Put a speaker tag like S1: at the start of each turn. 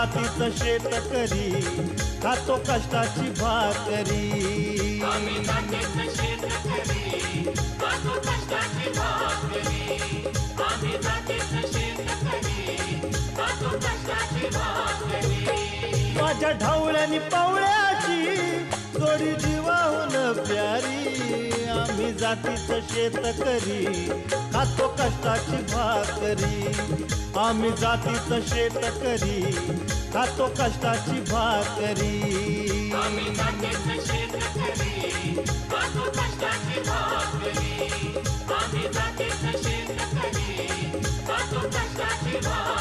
S1: जातीचं शेतकरी खातो कष्टाची भाकरी।
S2: आम्ही जातीचं शेतकरी खातो कष्टाची भाकरी। आम्ही जातीचं शेतकरी खातो कष्टाची भाकरी।
S1: माझ्या ढवळ्यानी पवळ्याची जोडी जीवाहून प्यारी। आम्ही जातीचं शेतकरी खातो कष्टाची भाकरी। आम्ही जातीचं शेतकरी खातो कष्टाची भाकरी।
S2: आम्ही जातीचं शेतकरी खातो कष्टाची भाकरी। आम्ही जातीचं शेतकरी खातो कष्टाची भाकरी।